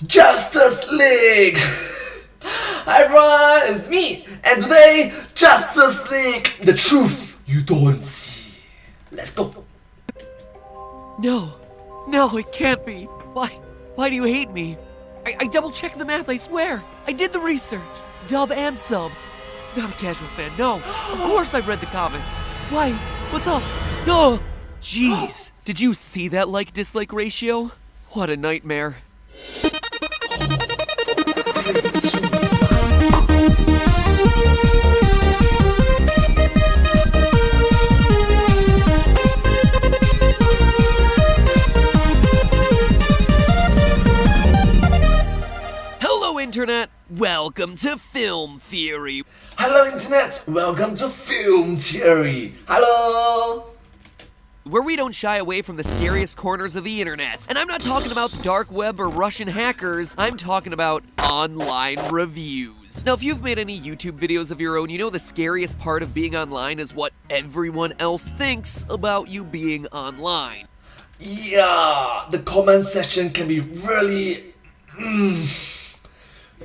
Justice League! Hi everyone, it's me, and today, Justice League, the truth you don't see. Let's go. No, it can't be. Why do you hate me? I double-checked the math, I swear. I did the research. Dub and sub. Not a casual fan, no. Of course I read the comic. Why? What's up? No! Jeez, did you see that like-dislike ratio? What a nightmare. Hello, Internet! Welcome to Film Theory. Hello Internet, welcome to Film Theory. Hello! Where we don't shy away from the scariest corners of the internet. And I'm not talking about the dark web or Russian hackers, I'm talking about online reviews. Now, if you've made any YouTube videos of your own, you know the scariest part of being online is what everyone else thinks about you being online. Yeah, the comment section can be really...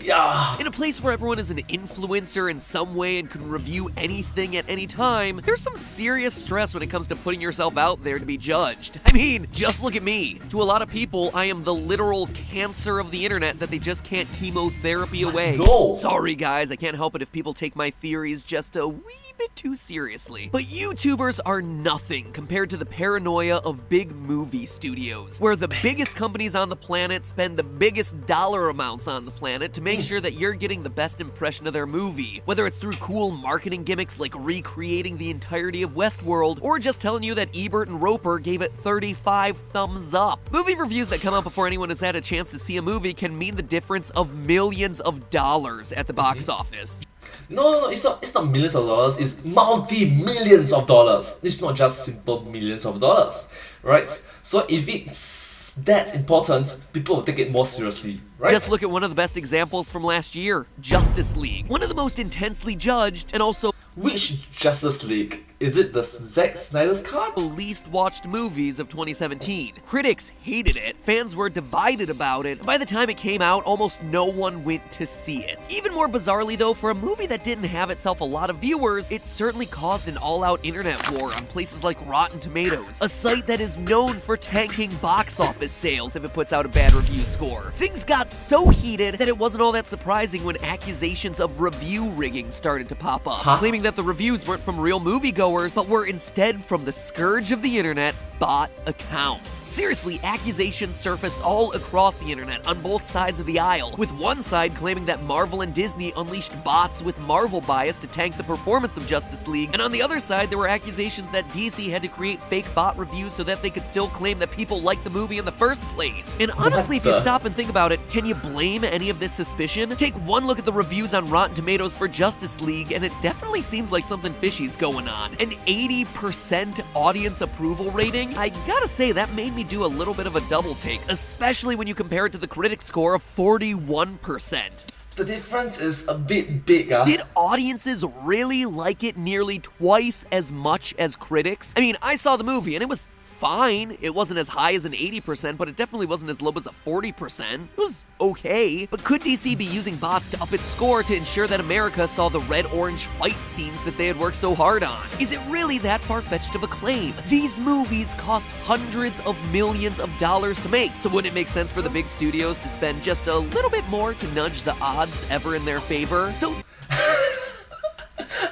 Yeah. In a place where everyone is an influencer in some way and can review anything at any time, there's some serious stress when it comes to putting yourself out there to be judged. I mean, just look at me. To a lot of people, I am the literal cancer of the internet that they just can't chemotherapy away. No. Sorry guys, I can't help it if people take my theories just a wee bit too seriously. But YouTubers are nothing compared to the paranoia of big movie studios, where the biggest companies on the planet spend the biggest dollar amounts on the planet to make sure that you're getting the best impression of their movie, whether it's through cool marketing gimmicks like recreating the entirety of Westworld, or just telling you that Ebert and Roper gave it 35 thumbs up. Movie reviews that come out before anyone has had a chance to see a movie can mean the difference of millions of dollars at the box office. No, it's not millions of dollars, it's multi-millions of dollars. It's not just simple millions of dollars, right? So if it's that important, people will take it more seriously, right? Just look at one of the best examples from last year, Justice League. One of the most intensely judged and also Which Justice League? Is it the Zack Snyder's cut? least watched movies of 2017. Critics hated it, fans were divided about it, and by the time it came out, almost no one went to see it. Even more bizarrely though, for a movie that didn't have itself a lot of viewers, it certainly caused an all-out internet war on places like Rotten Tomatoes, a site that is known for tanking box office sales if it puts out a bad review score. Things got so heated that it wasn't all that surprising when accusations of review rigging started to pop up, claiming that the reviews weren't from real moviegoers, but were instead from the scourge of the internet, bot accounts. Seriously, accusations surfaced all across the internet on both sides of the aisle, with one side claiming that Marvel and Disney unleashed bots with Marvel bias to tank the performance of Justice League, and on the other side there were accusations that DC had to create fake bot reviews so that they could still claim that people liked the movie in the first place. And honestly, if you stop and think about it, can you blame any of this suspicion? Take one look at the reviews on Rotten Tomatoes for Justice League, and it definitely seems like something fishy's going on. An 80% audience approval rating? I gotta say, that made me do a little bit of a double take, especially when you compare it to the critic score of 41%. The difference is a bit big, Did audiences really like it nearly twice as much as critics? I mean, I saw the movie and it was fine. It wasn't as high as an 80%, but it definitely wasn't as low as a 40%. It was okay. But could DC be using bots to up its score to ensure that America saw the red-orange fight scenes that they had worked so hard on? Is it really that far-fetched of a claim? These movies cost hundreds of millions of dollars to make, so wouldn't it make sense for the big studios to spend just a little bit more to nudge the odds ever in their favor? So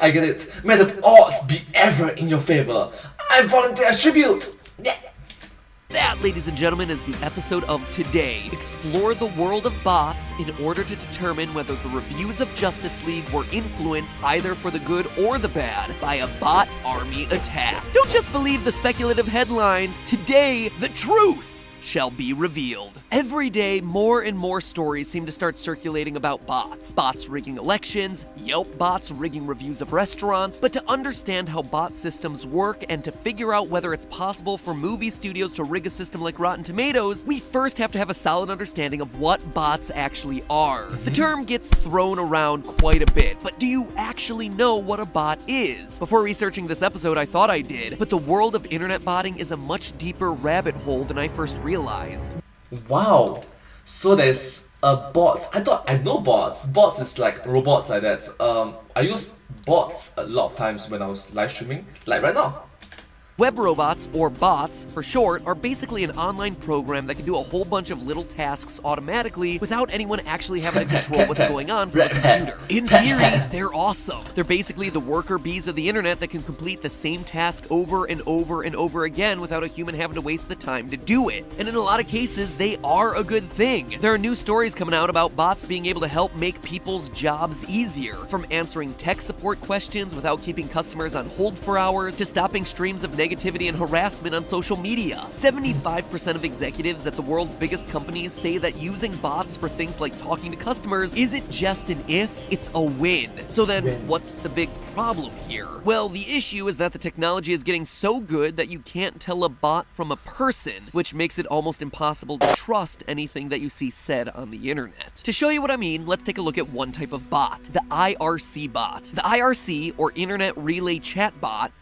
I get it. May the odds be ever in your favor. I volunteer as tribute. Yeah. That, ladies and gentlemen, is the episode of today. Explore the world of bots in order to determine whether the reviews of Justice League were influenced either for the good or the bad by a bot army attack. Don't just believe the speculative headlines. Today, the truth shall be revealed. Every day, more and more stories seem to start circulating about bots. Bots rigging elections, Yelp bots rigging reviews of restaurants. But to understand how bot systems work and to figure out whether it's possible for movie studios to rig a system like Rotten Tomatoes, we first have to have a solid understanding of what bots actually are. The term gets thrown around quite a bit, but do you actually know what a bot is? Before researching this episode, I thought I did, but the world of internet botting is a much deeper rabbit hole than I first realized. Wow. So there's Bots. I know bots. Bots is like robots like that. I use bots a lot of times when I was live streaming, like right now. Web robots, or bots for short, are basically an online program that can do a whole bunch of little tasks automatically without anyone actually having to control what's going on from the computer. In theory, they're awesome. They're basically the worker bees of the internet that can complete the same task over and over and over again without a human having to waste the time to do it. And in a lot of cases, they are a good thing. There are new stories coming out about bots being able to help make people's jobs easier, from answering tech support questions without keeping customers on hold for hours, to stopping streams of negativity and harassment on social media. 75% of executives at the world's biggest companies say that using bots for things like talking to customers isn't just an if, it's a win. So then, what's the big problem here? Well, the issue is that the technology is getting so good that you can't tell a bot from a person, which makes it almost impossible to trust anything that you see said on the internet. To show you what I mean, let's take a look at one type of bot, the IRC bot. The IRC, or Internet Relay Chat Bot,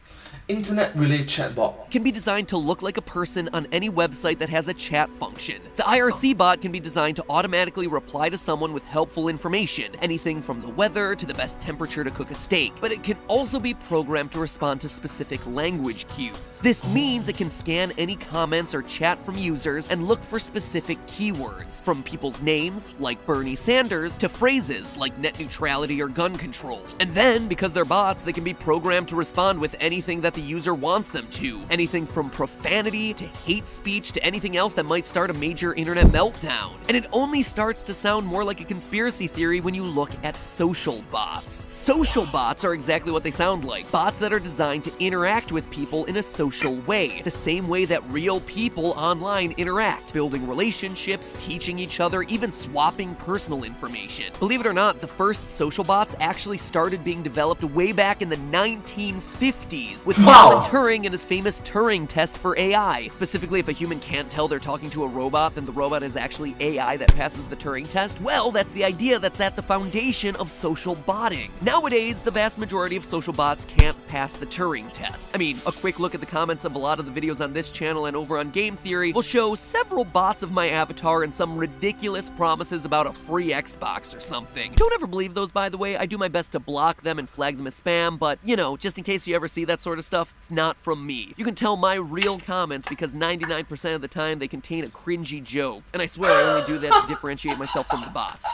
Internet Relay Chatbot can be designed to look like a person on any website that has a chat function. The IRC bot can be designed to automatically reply to someone with helpful information, anything from the weather to the best temperature to cook a steak, but it can also be programmed to respond to specific language cues. This means it can scan any comments or chat from users and look for specific keywords, from people's names, like Bernie Sanders, to phrases like net neutrality or gun control. And then, because they're bots, they can be programmed to respond with anything that the user wants them to. Anything from profanity to hate speech to anything else that might start a major internet meltdown. And it only starts to sound more like a conspiracy theory when you look at social bots. Social bots are exactly what they sound like. Bots that are designed to interact with people in a social way, the same way that real people online interact, building relationships, teaching each other, even swapping personal information. Believe it or not, the first social bots actually started being developed way back in the 1950s with Alan Turing and his famous Turing test for AI. Specifically, if a human can't tell they're talking to a robot, then the robot is actually AI that passes the Turing test. Well, that's the idea that's at the foundation of social botting. Nowadays, the vast majority of social bots can't pass the Turing test. I mean, a quick look at the comments of a lot of the videos on this channel and over on Game Theory will show several bots of my avatar and some ridiculous promises about a free Xbox or something. Don't ever believe those, by the way. I do my best to block them and flag them as spam, but, you know, just in case you ever see that sort of stuff, it's not from me. You can tell my real comments because 99% of the time they contain a cringy joke. And I swear I only do that to differentiate myself from the bots.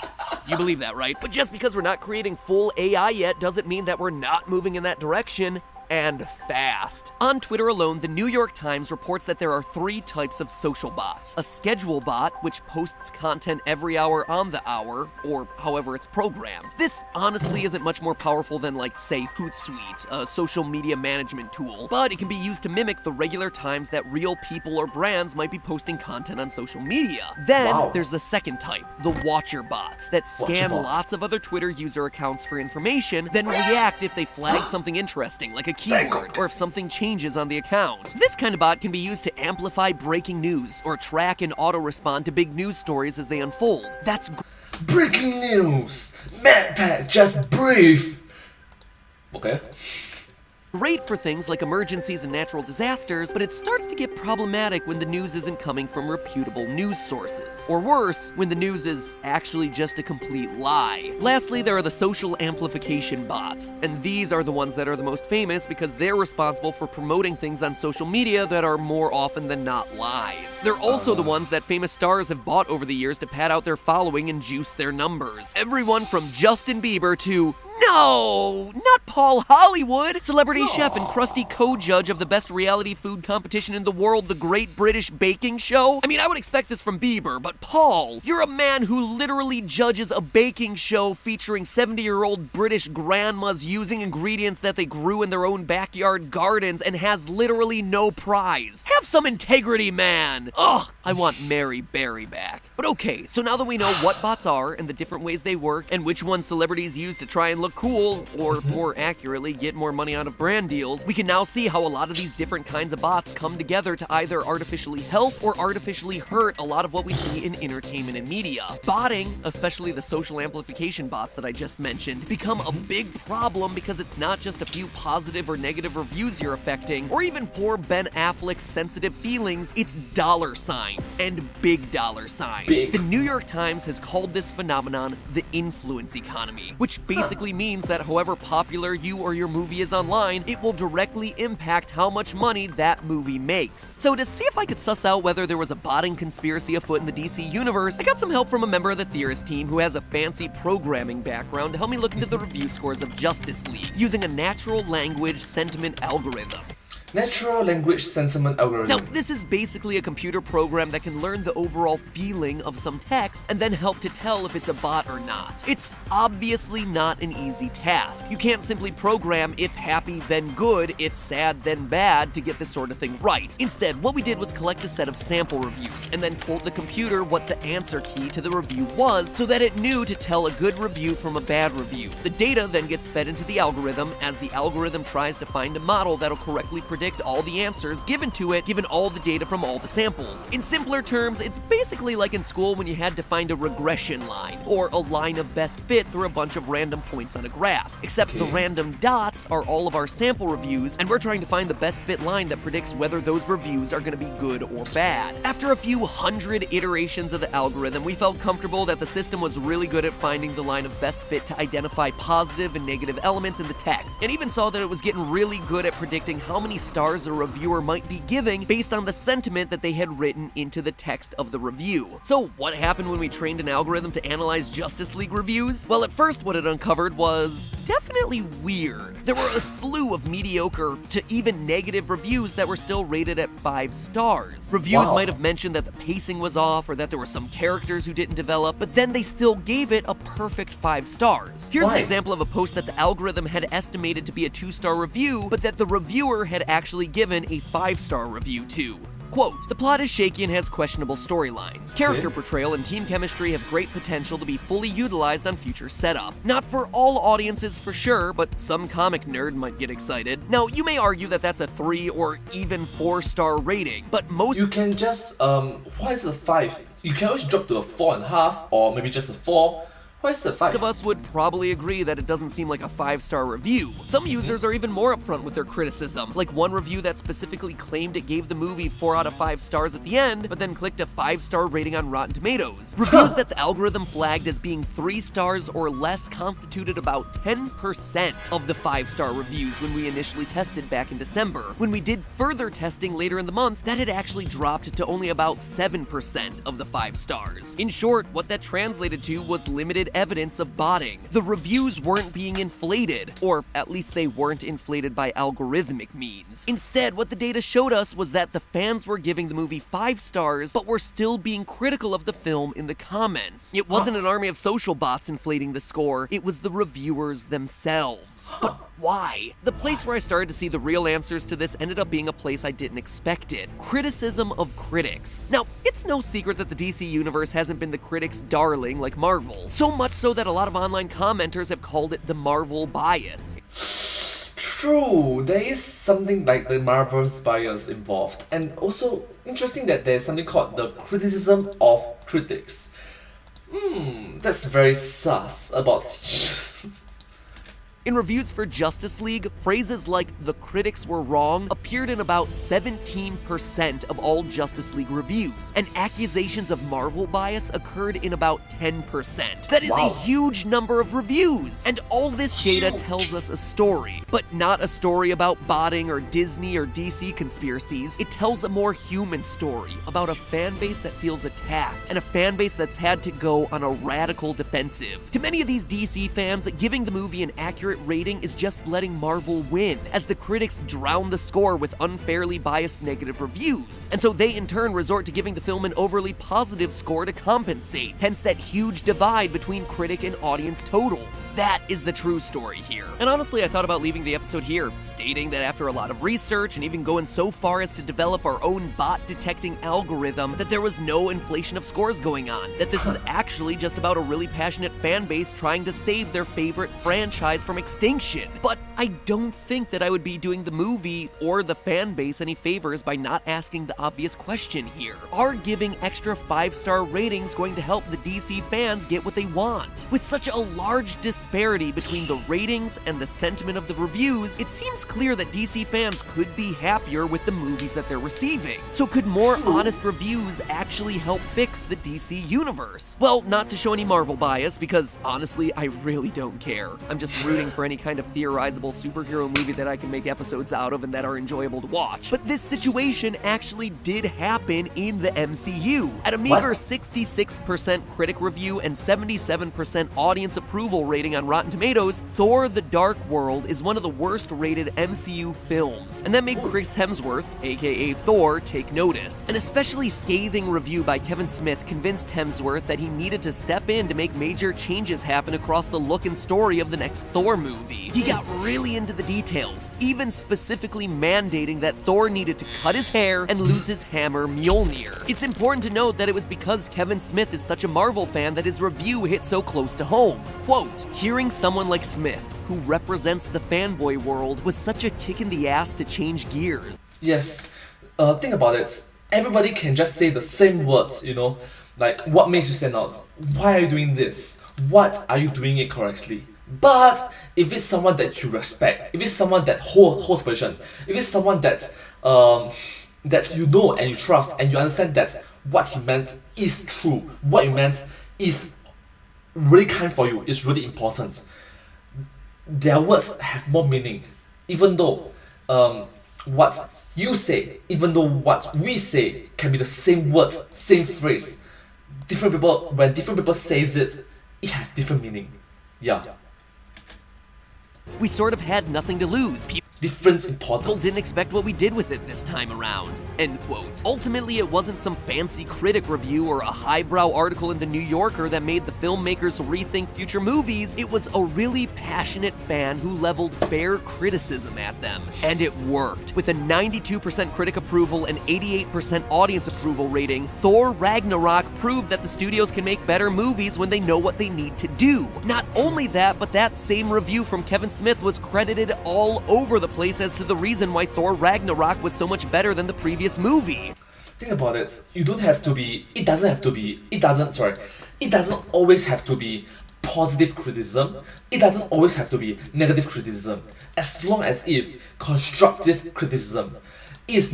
You believe that, right? But just because we're not creating full AI yet doesn't mean that we're not moving in that direction. And fast. On Twitter alone, the New York Times reports that there are 3 types of social bots. A schedule bot, which posts content every hour on the hour, or however it's programmed. This honestly isn't much more powerful than, like, say, Hootsuite, a social media management tool, but it can be used to mimic the regular times that real people or brands might be posting content on social media. Then there's the second type, the watcher bots, that scan lots of other Twitter user accounts for information, then react if they flag something interesting, like a keyword, or if something changes on the account. This kind of bot can be used to amplify breaking news, or track and auto-respond to big news stories as they unfold. That's breaking news! MadPack, just brief! Okay. Great for things like emergencies and natural disasters, but it starts to get problematic when the news isn't coming from reputable news sources. Or worse, when the news is actually just a complete lie. Lastly, there are the social amplification bots, and these are the ones that are the most famous because they're responsible for promoting things on social media that are more often than not lies. They're also the ones that famous stars have bought over the years to pad out their following and juice their numbers. Everyone from Justin Bieber to no, not Paul Hollywood, celebrity chef and crusty co-judge of the best reality food competition in the world, the Great British Baking Show. I mean, I would expect this from Bieber, but Paul, you're a man who literally judges a baking show featuring 70-year-old British grandmas using ingredients that they grew in their own backyard gardens and has literally no prize. Have some integrity, man. Ugh, I want Mary Berry back. But okay, so now that we know what bots are and the different ways they work and which ones celebrities use to try and look cool, or more accurately, get more money out of brands, brand deals, we can now see how a lot of these different kinds of bots come together to either artificially help or artificially hurt a lot of what we see in entertainment and media. Botting, especially the social amplification bots that I just mentioned, become a big problem because it's not just a few positive or negative reviews you're affecting, or even poor Ben Affleck's sensitive feelings, it's dollar signs, and big dollar signs. Big. The New York Times has called this phenomenon the influence economy, which basically means that however popular you or your movie is online, it will directly impact how much money that movie makes. So to see if I could suss out whether there was a botting conspiracy afoot in the DC universe, I got some help from a member of the Theorist team who has a fancy programming background to help me look into the review scores of Justice League using a natural language sentiment algorithm. Natural language sentiment algorithm. Now, this is basically a computer program that can learn the overall feeling of some text and then help to tell if it's a bot or not. It's obviously not an easy task. You can't simply program if happy then good, if sad then bad to get this sort of thing right. Instead, what we did was collect a set of sample reviews and then told the computer what the answer key to the review was so that it knew to tell a good review from a bad review. The data then gets fed into the algorithm as the algorithm tries to find a model that'll correctly predict all the answers given to it, given all the data from all the samples. In simpler terms, it's basically like in school when you had to find a regression line, or a line of best fit through a bunch of random points on a graph. Except the random dots are all of our sample reviews, and we're trying to find the best fit line that predicts whether those reviews are going to be good or bad. After a few hundred iterations of the algorithm, we felt comfortable that the system was really good at finding the line of best fit to identify positive and negative elements in the text, and even saw that it was getting really good at predicting how many stars a reviewer might be giving based on the sentiment that they had written into the text of the review. So what happened when we trained an algorithm to analyze Justice League reviews? Well, at first what it uncovered was definitely weird. There were a slew of mediocre to even negative reviews that were still rated at 5 stars. Reviews might have mentioned that the pacing was off or that there were some characters who didn't develop, but then they still gave it a perfect 5 stars. Here's an example of a post that the algorithm had estimated to be a 2-star review, but that the reviewer had actually given a 5-star review to. Quote, "The plot is shaky and has questionable storylines. Character portrayal and team chemistry have great potential to be fully utilized on future setup. Not for all audiences for sure, but some comic nerd might get excited." Now, you may argue that that's a 3 or even 4-star rating, but most— You can just, why is it a 5? You can always drop to a 4.5 or maybe just a 4. Why is it 5? most of us would probably agree that it doesn't seem like a 5-star review. Some users are even more upfront with their criticism, like one review that specifically claimed it gave the movie 4 out of 5 stars at the end, but then clicked a 5-star rating on Rotten Tomatoes. Reviews that the algorithm flagged as being 3 stars or less constituted about 10% of the 5-star reviews when we initially tested back in December. When we did further testing later in the month, that had actually dropped to only about 7% of the 5 stars. In short, what that translated to was limited evidence of botting. The reviews weren't being inflated, or at least they weren't inflated by algorithmic means. Instead, what the data showed us was that the fans were giving the movie 5 stars, but were still being critical of the film in the comments. It wasn't an army of social bots inflating the score, it was the reviewers themselves. But why? The place where I started to see the real answers to this ended up being a place I didn't expect it. Criticism of critics. Now, it's no secret that the DC universe hasn't been the critics' darling like Marvel. So much so that a lot of online commenters have called it the Marvel bias. True, there is something like the Marvel's bias involved, and also interesting that there's something called the criticism of critics. That's very sus about In reviews for Justice League, phrases like "the critics were wrong" appeared in about 17% of all Justice League reviews, and accusations of Marvel bias occurred in about 10%. That is a huge number of reviews, and all this data tells us a story, but not a story about botting or Disney or DC conspiracies. It tells a more human story about a fan base that feels attacked, and a fan base that's had to go on a radical defensive. To many of these DC fans, giving the movie an accurate rating is just letting Marvel win, as the critics drown the score with unfairly biased negative reviews. And so they in turn resort to giving the film an overly positive score to compensate, hence that huge divide between critic and audience totals. That is the true story here. And honestly, I thought about leaving the episode here, stating that after a lot of research and even going so far as to develop our own bot detecting algorithm, that there was no inflation of scores going on, that this is actually just about a really passionate fan base trying to save their favorite franchise from extinction. But I don't think that I would be doing the movie or the fan base any favors by not asking the obvious question here. Are giving extra 5-star ratings going to help the DC fans get what they want? With such a large disparity between the ratings and the sentiment of the reviews, it seems clear that DC fans could be happier with the movies that they're receiving. So could more honest reviews actually help fix the DC universe? Well, not to show any Marvel bias, because honestly, I really don't care. I'm just rooting for any kind of theorizable superhero movie that I can make episodes out of and that are enjoyable to watch. But this situation actually did happen in the MCU. At a meager 66% critic review and 77% audience approval rating on Rotten Tomatoes, Thor: The Dark World is one of the worst rated MCU films, and that made Chris Hemsworth, aka Thor, take notice. An especially scathing review by Kevin Smith convinced Hemsworth that he needed to step in to make major changes happen across the look and story of the next Thor movie. He got really into the details, even specifically mandating that Thor needed to cut his hair and lose his hammer Mjolnir. It's important to note that it was because Kevin Smith is such a Marvel fan that his review hit so close to home. Quote, "Hearing someone like Smith, who represents the fanboy world, was such a kick in the ass to change gears." Yes, think about it. Everybody can just say the same words, you know, like what makes you stand out? Why are you doing this? What are you doing it correctly? But if it's someone that you respect, if it's someone that holds position, if it's someone that that you know and you trust and you understand that what he meant is true, what he meant is really kind for you, is really important, their words have more meaning, even though what you say, even though what we say can be the same words, same phrase. Different people, when different people says it, it has different meaning. Yeah. We sort of had nothing to lose. Different People importance. didn't expect what we did with it this time around. End quote. Ultimately, it wasn't some fancy critic review or a highbrow article in the New Yorker that made the filmmakers rethink future movies. It was a really passionate fan who leveled fair criticism at them. And it worked. With a 92% critic approval and 88% audience approval rating, Thor Ragnarok proved that the studios can make better movies when they know what they need to do. Not only that, but that same review from Kevin Smith was credited all over the place as to the reason why Thor Ragnarok was so much better than the previous movie. Think about it. It doesn't always have to be positive criticism. It doesn't always have to be negative criticism. As long as if constructive criticism is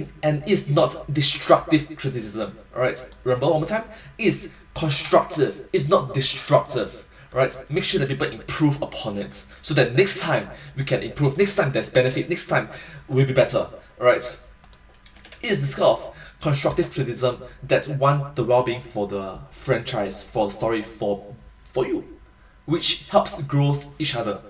not destructive criticism. Alright? Remember one more time? It's constructive, it's not destructive. Right? Make sure that people improve upon it, so that next time we can improve, next time there's benefit, next time we'll be better. Right? It is this kind of constructive criticism that want the well-being for the franchise, for the story, for you, which helps grow each other.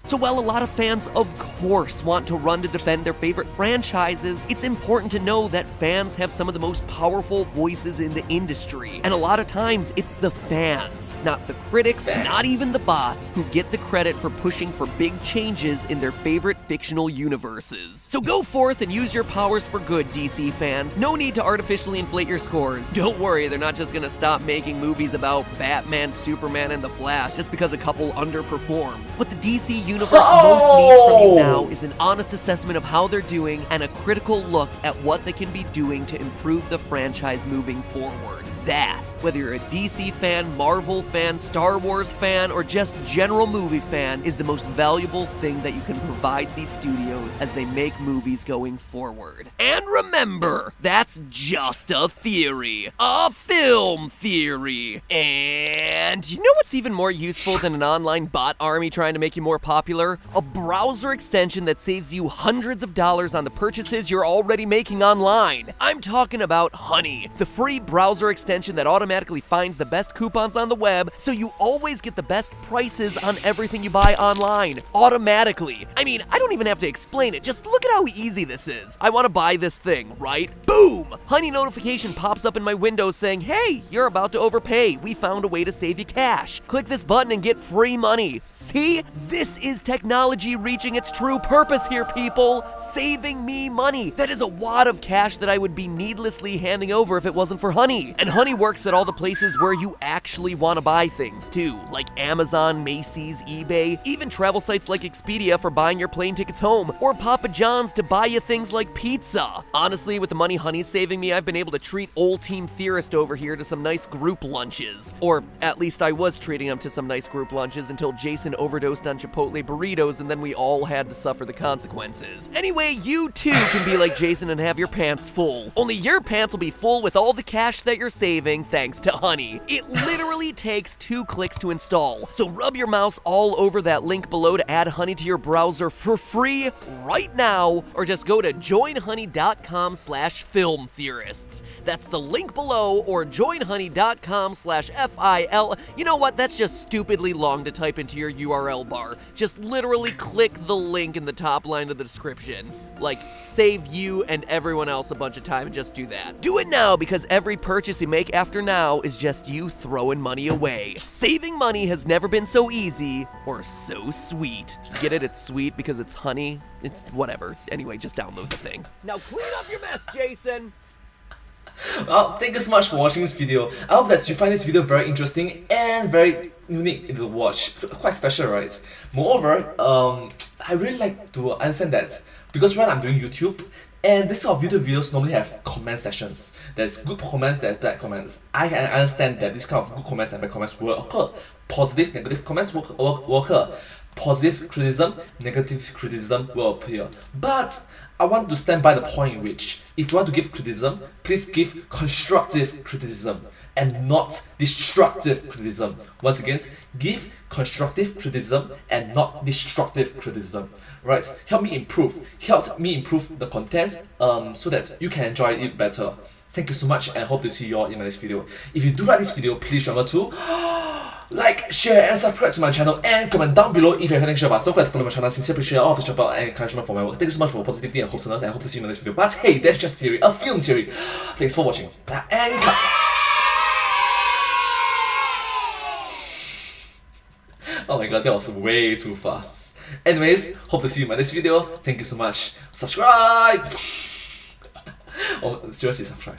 So while a lot of fans, of course, want to run to defend their favorite franchises, it's important to know that fans have some of the most powerful voices in the industry. And a lot of times, it's the fans, not the critics, not even the bots, who get the credit for pushing for big changes in their favorite fictional universes. So go forth and use your powers for good, DC fans. No need to artificially inflate your scores. Don't worry, they're not just gonna stop making movies about Batman, Superman, and the Flash just because a couple underperform. What the DC universe most needs from you now is an honest assessment of how they're doing and a critical look at what they can be doing to improve the franchise moving forward. That, whether you're a DC fan, Marvel fan, Star Wars fan, or just general movie fan, is the most valuable thing that you can provide these studios as they make movies going forward. And remember, that's just a theory. A film theory. And you know what's even more useful than an online bot army trying to make you more popular? A browser extension that saves you hundreds of dollars on the purchases you're already making online. I'm talking about Honey, the free browser extension that automatically finds the best coupons on the web, so you always get the best prices on everything you buy online, automatically. I mean, I don't even have to explain it, just look at how easy this is. I want to buy this thing, right? Boom! boom! Honey notification pops up in my window saying, hey, you're about to overpay. We found a way to save you cash. Click this button and get free money. See? This is technology reaching its true purpose here, people. Saving me money. That is a wad of cash that I would be needlessly handing over if it wasn't for Honey. And Honey works at all the places where you actually want to buy things too, like Amazon, Macy's, eBay, even travel sites like Expedia for buying your plane tickets home, or Papa John's to buy you things like pizza. Honestly, with the money Honey's saving me, I've been able to treat old Team Theorist over here to some nice group lunches. Or at least I was treating him to some nice group lunches until Jason overdosed on Chipotle burritos and then we all had to suffer the consequences. Anyway, you too can be like Jason and have your pants full. Only your pants will be full with all the cash that you're saving thanks to Honey. It literally takes 2 clicks to install. So rub your mouse all over that link below to add Honey to your browser for free right now, or just go to joinhoney.com/filmtheorists. That's the link below, or joinhoney.com/FIL. You know what? That's just stupidly long to type into your URL bar. Just literally click the link in the top line of the description. Like, save you and everyone else a bunch of time and just do that. Do it now, because every purchase you make after now is just you throwing money away. Saving money has never been so easy or so sweet. Get it? It's sweet because it's honey? It's whatever. Anyway, just download the thing. Now clean up your mess, Jason! Well, thank you so much for watching this video. I hope that you find this video very interesting and very unique to watch. Quite special, right? Moreover, I really like to understand that because when I'm doing YouTube, and this sort of YouTube videos normally have comment sections. There's good comments, there's bad comments. I can understand that this kind of good comments and bad comments will occur. Positive, negative comments will occur. Positive criticism, negative criticism will appear. But I want to stand by the point in which, if you want to give criticism, please give constructive criticism and not destructive criticism. Once again, give constructive criticism and not destructive criticism. Right? Help me improve the content so that you can enjoy it better. Thank you so much and hope to see you all in my next video. If you do like this video, please remember to like, share and subscribe to my channel and comment down below if you have anything to share about us. Don't forget to follow my channel, sincerely appreciate all of the support and encouragement for my work. Thank you so much for positivity and hopefulness, and I hope to see you in the next video. But hey, that's just theory, a film theory. Thanks for watching. And cut. Oh my god, that was way too fast. Anyways, hope to see you in my next video. Thank you so much. Subscribe! Oh, seriously, subscribe.